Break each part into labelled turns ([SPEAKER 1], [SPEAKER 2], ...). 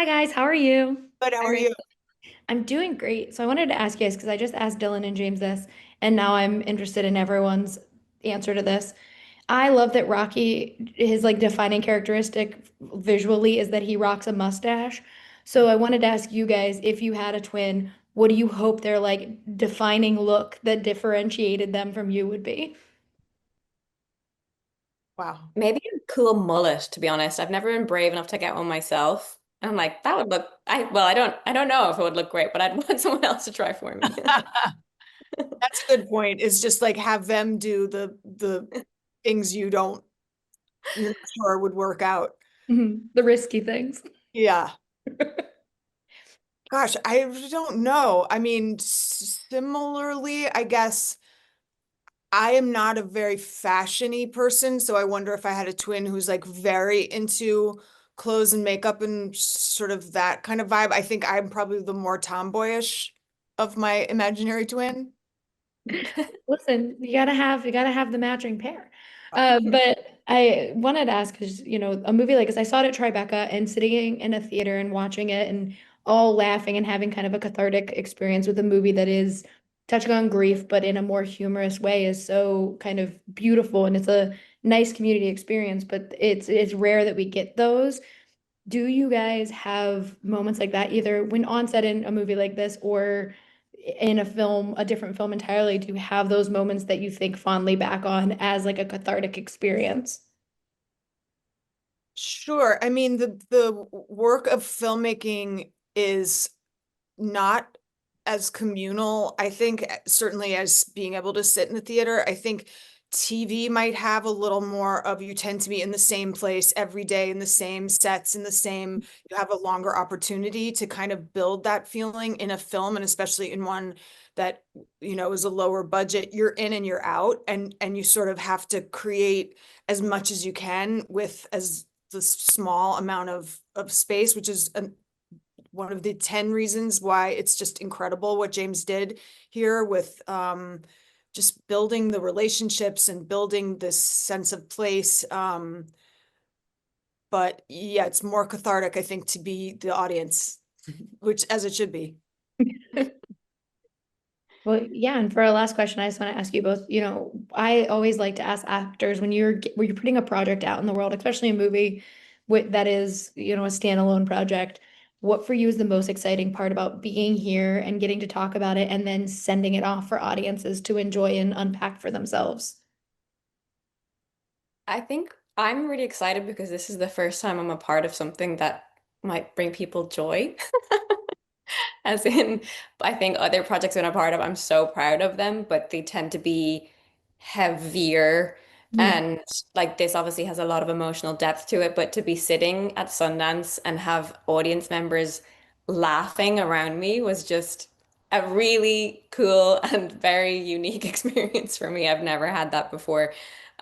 [SPEAKER 1] Hi guys, how are you?
[SPEAKER 2] Good, how
[SPEAKER 1] Hi,
[SPEAKER 2] are you?
[SPEAKER 1] Rachel. I'm doing great. So I wanted to ask you guys because I just asked Dylan and James this, and now I'm interested in everyone's answer to this. I love that Rocky, his like defining characteristic visually is that he rocks a mustache. So I wanted to ask you guys, if you had a twin, what do you hope their like defining look that differentiated them from you would be?
[SPEAKER 2] Wow.
[SPEAKER 3] Maybe a cool mullet, to be honest. I've never been brave enough to get one myself. I'm like, that would look I don't know if it would look great, but I'd want someone else to try for me.
[SPEAKER 2] That's a good point. Is just like have them do the things you're not sure would work out.
[SPEAKER 1] Mhm. The risky things.
[SPEAKER 2] Yeah. Gosh, I don't know. I mean, similarly, I guess I am not a very fashiony person, so I wonder if I had a twin who's like very into clothes and makeup and sort of that kind of vibe. I think I'm probably the more tomboyish of my imaginary twin.
[SPEAKER 1] Listen, you gotta have the matching pair. But I wanted to ask because a movie like this, I saw it at Tribeca and sitting in a theater and watching it and all laughing and having kind of a cathartic experience with a movie that is touching on grief, but in a more humorous way is so kind of beautiful and it's a nice community experience. But it's rare that we get those. Do you guys have moments like that, either when on set in a movie like this or in a film, a different film entirely? Do you have those moments that you think fondly back on as like a cathartic experience?
[SPEAKER 2] Sure. I mean, the work of filmmaking is not as communal, I think, certainly as being able to sit in the theater. I think TV might have a little more of you tend to be in the same place every day in the same sets in the same, you have a longer opportunity to kind of build that feeling in a film, and especially in one that, is a lower budget. You're in and you're out, and you sort of have to create as much as you can with as the small amount of space, which is one of the 10 reasons why it's just incredible what James did here with just building the relationships and building this sense of place. But yeah, it's more cathartic, I think, to be the audience, which as it should be.
[SPEAKER 1] Well, yeah, and for our last question, I just want to ask you both, I always like to ask actors when you're putting a project out in the world, especially a movie that is, a standalone project, what for you is the most exciting part about being here and getting to talk about it and then sending it off for audiences to enjoy and unpack for themselves?
[SPEAKER 3] I think I'm really excited because this is the first time I'm a part of something that might bring people joy. As in, I think other projects that I'm a part of, I'm so proud of them, but they tend to be heavier.
[SPEAKER 1] Mhm.
[SPEAKER 3] And like this obviously has a lot of emotional depth to it, but to be sitting at Sundance and have audience members laughing around me was just a really cool and very unique experience for me. I've never had that before.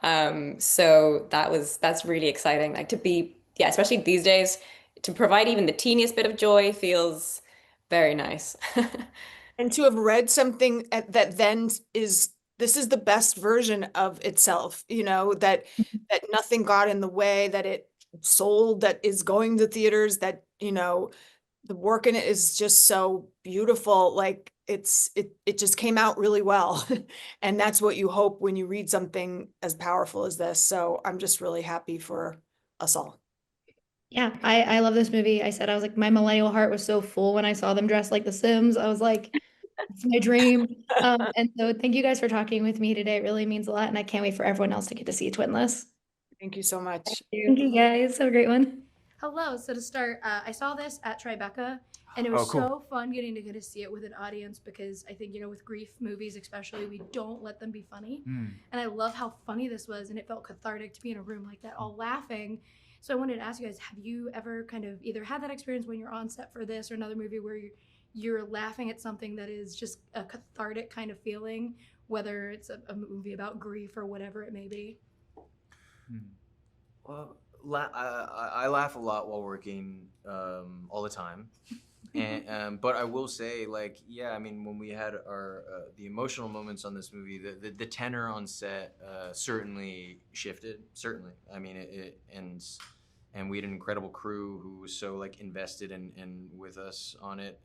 [SPEAKER 3] So that's really exciting. Like to be, yeah, especially these days, to provide even the teeniest bit of joy feels very nice.
[SPEAKER 2] And to have read something that then is this is the best version of itself, that nothing got in the way, that it sold, that is going to theaters, that, the work in it is just so beautiful. Like it just came out really well. And that's what you hope when you read something as powerful as this. So I'm just really happy for us all.
[SPEAKER 1] Yeah, I love this movie. I was like, my millennial heart was so full when I saw them dressed like the Sims. I was like, it's my dream. And so thank you guys for talking with me today. It really means a lot, and I can't wait for everyone else to get to see Twinless.
[SPEAKER 2] Thank you so much.
[SPEAKER 1] Thank you guys. Have a great one. Hello. So to start, I saw this at Tribeca, and it
[SPEAKER 4] Oh,
[SPEAKER 1] was
[SPEAKER 4] cool.
[SPEAKER 1] so fun getting to get to see it with an audience because I think, with grief movies especially, we don't let them be funny.
[SPEAKER 4] Hmm.
[SPEAKER 1] And I love how funny this was, and it felt cathartic to be in a room like that, all laughing. So I wanted to ask you guys, have you ever kind of either had that experience when you're on set for this or another movie where you're laughing at something that is just a cathartic kind of feeling, whether it's a movie about grief or whatever it may be?
[SPEAKER 4] Hmm. Well, I laugh a lot while working all the time, and but I will say, like, yeah, I mean, when we had our the emotional moments on this movie, the tenor on set certainly shifted. Certainly, I mean, it and and we had an incredible crew who was so like invested and with us on it.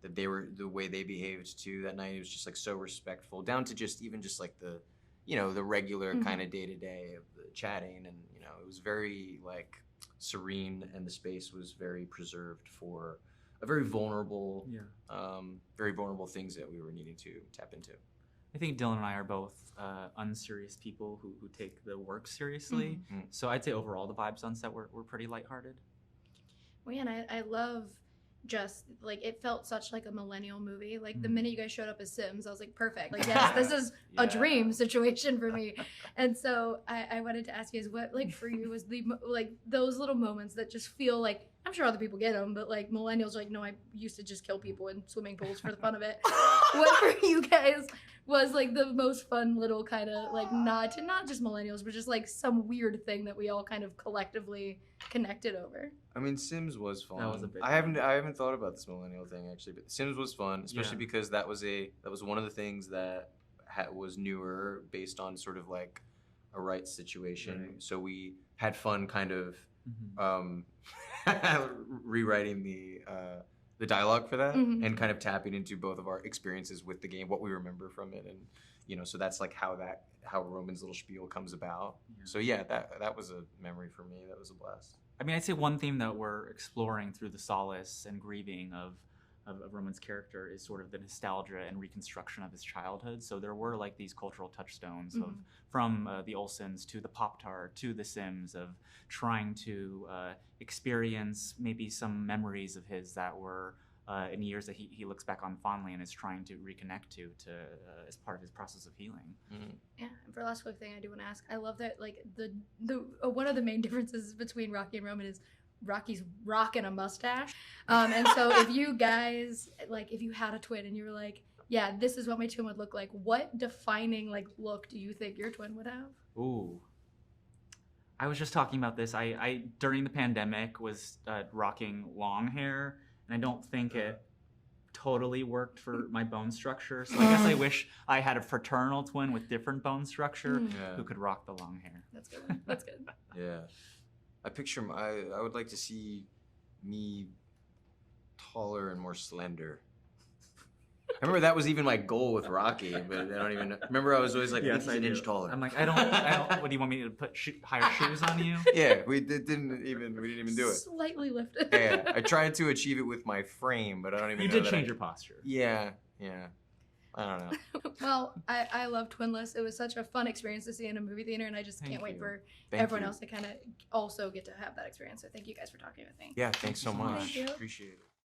[SPEAKER 4] That the way they behaved too that night, it was just like so respectful, down to just even just like the, the regular kind of day to day of the chatting, and it was very like serene, and the space was very preserved for a very vulnerable, things that we were needing to tap into.
[SPEAKER 5] I think Dylan and I are both unserious people who take the work seriously. So I'd say overall the vibes on set were pretty lighthearted.
[SPEAKER 1] Well, yeah, and I love just like it felt such like a millennial movie. Like the minute you guys showed up as Sims, I was like, perfect. Like, yes, this is a dream situation for me. And so I wanted to ask you guys, what like for you was the like those little moments that just feel like, I'm sure other people get them, but like millennials are like, no, I used to just kill people in swimming pools for the fun of it. What for you guys was like the most fun little kind of like nod to not just millennials, but just like some weird thing that we all kind of collectively connected over?
[SPEAKER 4] I mean, Sims was fun.
[SPEAKER 5] That was a big
[SPEAKER 4] I haven't thought about this millennial thing actually, but Sims was fun, especially because that was one of the things that was newer, based on sort of like a rights situation. Right. So we had fun kind of rewriting the dialogue for that, and kind of tapping into both of our experiences with the game, what we remember from it, and so that's like how Roman's little spiel comes about. So that was a memory for me. That was a blast.
[SPEAKER 5] I mean, I'd say one theme that we're exploring through the solace and grieving of Roman's character is sort of the nostalgia and reconstruction of his childhood. So there were like these cultural touchstones from the Olsens to the Pop-Tart to the Sims, of trying to experience maybe some memories of his that were in years that he looks back on fondly and is trying to reconnect to as part of his process of healing.
[SPEAKER 1] Yeah, and for the last quick thing I do want to ask, I love that like the one of the main differences between Rocky and Roman is Rocky's rocking a mustache. And so if you guys, like if you had a twin and you were like, yeah, this is what my twin would look like, what defining like look do you think your twin would have?
[SPEAKER 5] Ooh. I was just talking about this. I during the pandemic was rocking long hair, and I don't think it totally worked for my bone structure. So I guess I wish I had a fraternal twin with different bone structure who could rock the long hair.
[SPEAKER 1] That's good. That's good.
[SPEAKER 4] Yeah. I picture I would like to see me taller and more slender. I remember that was even my goal with Rocky, but I don't even know. Remember I was always like,
[SPEAKER 5] yes,
[SPEAKER 4] an inch taller.
[SPEAKER 5] I'm like, I don't, what do you want me to put higher shoes on you?
[SPEAKER 4] Yeah, we didn't even do it.
[SPEAKER 1] Slightly lifted.
[SPEAKER 4] Yeah, I tried to achieve it with my frame, but I don't even know.
[SPEAKER 5] You did change your posture.
[SPEAKER 4] Yeah. I don't know.
[SPEAKER 1] Well, I love Twinless. It was such a fun experience to see in a movie theater, and I just can't wait for everyone else to kind of also get to have that experience. So thank you guys for talking with me.
[SPEAKER 4] Yeah, thanks so much.
[SPEAKER 1] Thank you.
[SPEAKER 4] Appreciate it.